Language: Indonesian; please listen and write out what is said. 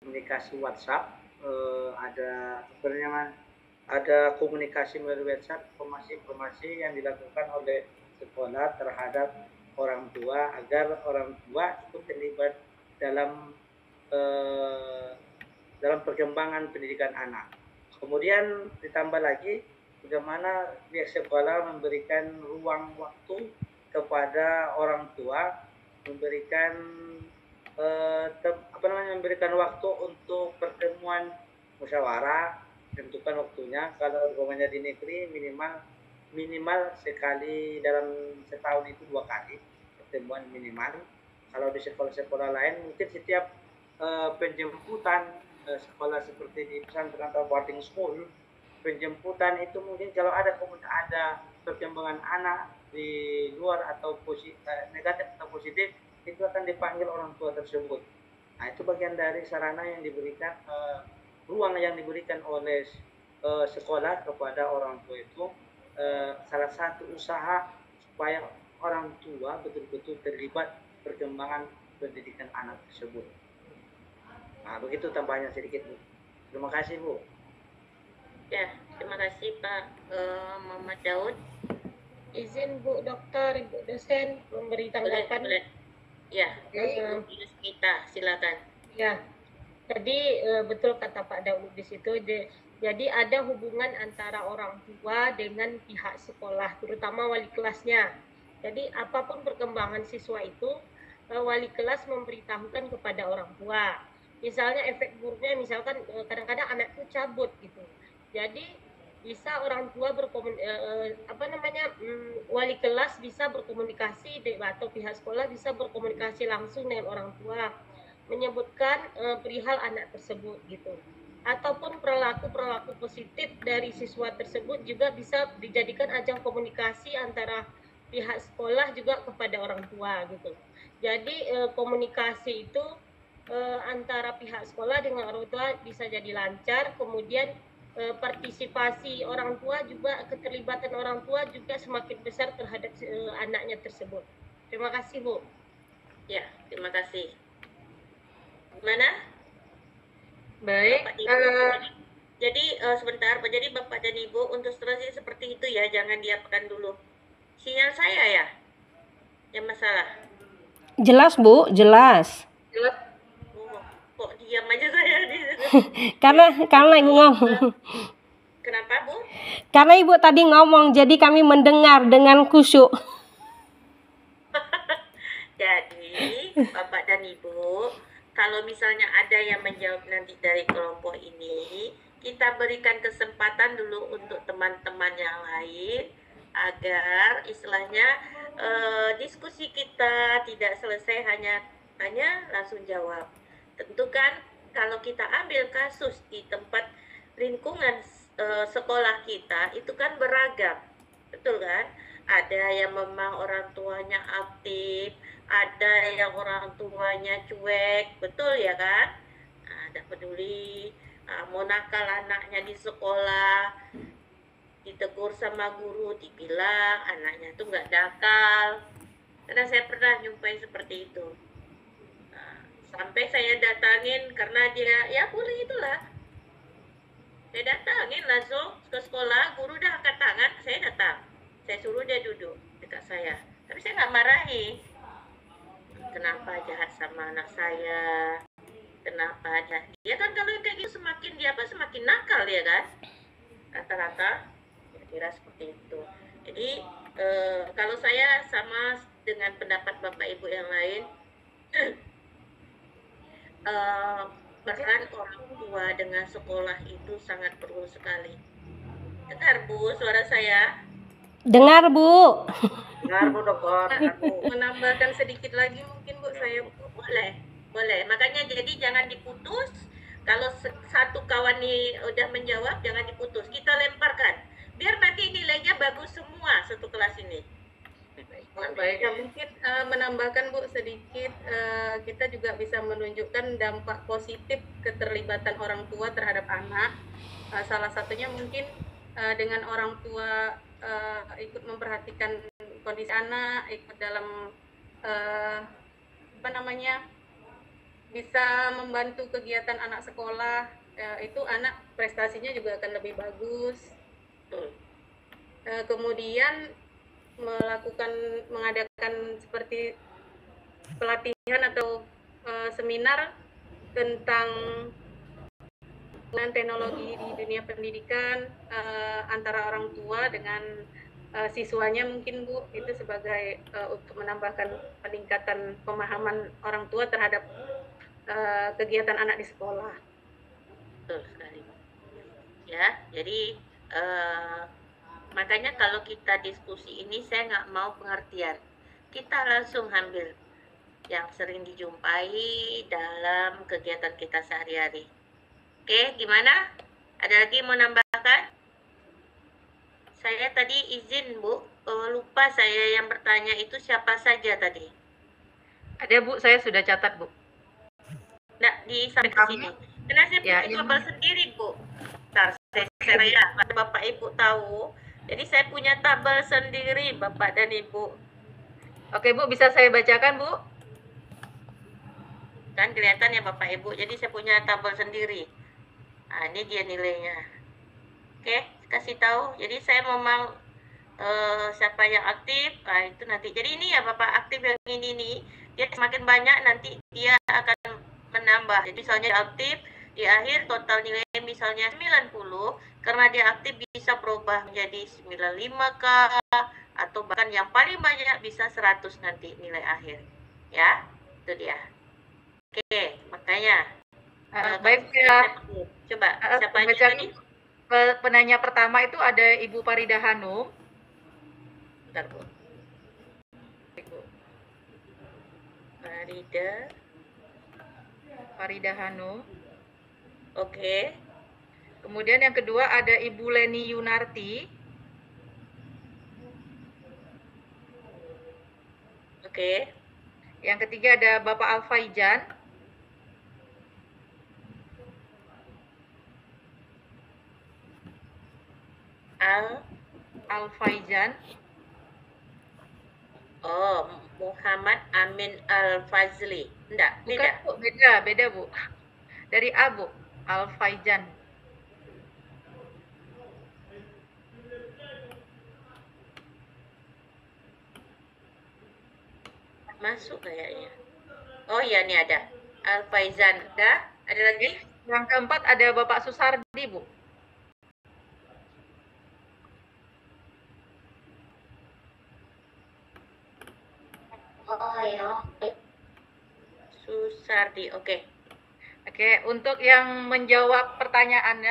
komunikasi WhatsApp, ada komunikasi melalui WhatsApp, informasi-informasi yang dilakukan oleh sekolah terhadap orang tua agar orang tua itu terlibat dalam perkembangan pendidikan anak. Kemudian ditambah lagi bagaimana pihak sekolah memberikan ruang waktu kepada orang tua, memberikan memberikan waktu untuk pertemuan musyawarah, tentukan waktunya. Kalau umpamanya di negeri minimal sekali dalam setahun itu 2 kali pertemuan minimal. Kalau di sekolah-sekolah lain mungkin setiap penjemputan sekolah seperti di pesantren atau boarding school, penjemputan itu mungkin kalau ada perkembangan anak di luar atau negatif atau positif, itu akan dipanggil orang tua tersebut. Nah, itu bagian dari sarana yang diberikan, ruang yang diberikan oleh sekolah kepada orang tua itu, salah satu usaha supaya orang tua betul-betul terlibat perkembangan pendidikan anak tersebut. Nah, begitu tambahnya sedikit, Bu. Terima kasih, Bu. Ya, terima kasih Pak Muhammad Daud. Izin Bu Dokter, Ibu dosen memberi tanggapan. Boleh. Ya, kita silakan. Ya, tadi betul kata Pak Daud di situ. Jadi ada hubungan antara orang tua dengan pihak sekolah, terutama wali kelasnya. Jadi apapun perkembangan siswa itu, wali kelas memberitahukan kepada orang tua. Misalnya efek buruknya, misalkan kadang-kadang anak itu cabut gitu. Jadi bisa orang tua wali kelas bisa berkomunikasi atau pihak sekolah bisa berkomunikasi langsung dengan orang tua, menyebutkan perihal anak tersebut gitu. Ataupun perilaku positif dari siswa tersebut juga bisa dijadikan ajang komunikasi antara pihak sekolah juga kepada orang tua gitu. Jadi komunikasi itu antara pihak sekolah dengan orang tua bisa jadi lancar. Kemudian partisipasi orang tua juga, keterlibatan orang tua juga semakin besar terhadap anaknya tersebut. Terima kasih, Bu. Ya, terima kasih. Gimana? Baik. Jadi sebentar, jadi Bapak dan Ibu untuk seterusnya seperti itu ya, jangan diapakan dulu. Sinyal saya ya yang masalah. Jelas, Bu, jelas. Kok diam aja saya di situ? karena Ibu ngomong. Kenapa, Bu? Karena Ibu tadi ngomong, jadi kami mendengar dengan khusyuk. Jadi, Bapak dan Ibu, kalau misalnya ada yang menjawab nanti dari kelompok ini, kita berikan kesempatan dulu untuk teman-teman yang lain agar istilahnya diskusi kita tidak selesai hanya langsung jawab. Tentu kan kalau kita ambil kasus di tempat lingkungan sekolah kita itu kan beragam, betul kan? Ada yang memang orang tuanya aktif, ada yang orang tuanya cuek, betul ya kan? Ada peduli, mau nakal anaknya di sekolah, ditegur sama guru, dibilang anaknya tuh nggak nakal. Karena saya pernah nyumpain seperti itu. Sampai saya datangin karena dia ya bully itulah. Saya datangin langsung ke sekolah, guru udah angkat tangan, saya datang. Saya suruh dia duduk dekat saya. Tapi saya nggak marahi. Kenapa jahat sama anak saya? Kenapa jahat? Ya kan kalau kayak gitu semakin semakin nakal ya kan? Rata-rata kira-kira seperti itu. Jadi kalau saya sama dengan pendapat Bapak Ibu yang lain, peran orang tua dengan sekolah itu sangat perlu sekali. Dengar Bu suara saya? Dengar Bu. Dengar Bu Dokter. Menambahkan sedikit lagi mungkin Bu, saya boleh. Makanya jadi jangan diputus. Kalau satu kawan nih udah menjawab jangan diputus. Kita lemparkan. Biar nanti nilainya bagus semua satu kelas ini. Baik, ya, mungkin menambahkan Bu sedikit, kita juga bisa menunjukkan dampak positif keterlibatan orang tua terhadap anak. Salah satunya mungkin dengan orang tua ikut memperhatikan kondisi anak, ikut dalam bisa membantu kegiatan anak sekolah, itu anak prestasinya juga akan lebih bagus. Kemudian mengadakan seperti pelatihan atau seminar tentang teknologi di dunia pendidikan antara orang tua dengan siswanya mungkin Bu, itu sebagai untuk menambahkan peningkatan pemahaman orang tua terhadap kegiatan anak di sekolah. Betul sekali. Ya, jadi makanya kalau kita diskusi ini saya nggak mau pengertian. Kita langsung ambil yang sering dijumpai dalam kegiatan kita sehari-hari. Oke, gimana? Ada lagi mau nambahkan? Saya tadi izin Bu, lupa saya yang bertanya itu siapa saja tadi? Ada Bu, saya sudah catat Bu. Nggak, sampai ke sini. Karena saya punya tabel sendiri Bu. Ntar saya ya, Bapak Ibu tahu. Jadi saya punya tabel sendiri Bapak dan Ibu. Oke Bu, bisa saya bacakan Bu? Kan kelihatan ya Bapak Ibu, jadi saya punya tabel sendiri. Nah, ini dia nilainya. Oke, kasih tahu. Jadi saya memang siapa yang aktif, nah itu nanti. Jadi ini ya Bapak aktif yang ini nih, dia semakin banyak nanti dia akan menambah. Jadi misalnya aktif, di akhir total nilai misalnya 90, karena dia aktif bisa berubah menjadi 95 kah, atau bahkan yang paling banyak bisa 100 nanti nilai akhir. Ya, itu dia. Oke, makanya baik ya. Coba siapa aja tadi? Penanya pertama itu ada Ibu Farida Hanum. Bentar Bu. Farida Hanum. Oke. Kemudian yang kedua ada Ibu Leni Yunarti. Oke. Yang ketiga ada Bapak Alfaijan. Alfaijan. Oh, Muhammad Amin Al-Fazli. Enggak, Bukan Bu, beda Bu. Dari A Bu, Alfaijan. Masuk kayaknya. Oh iya, nih ada. Alfaizan. Ada lagi? Yang keempat ada Bapak Susardi Bu. Oh ya. Susardi, oke. Oke, untuk yang menjawab pertanyaannya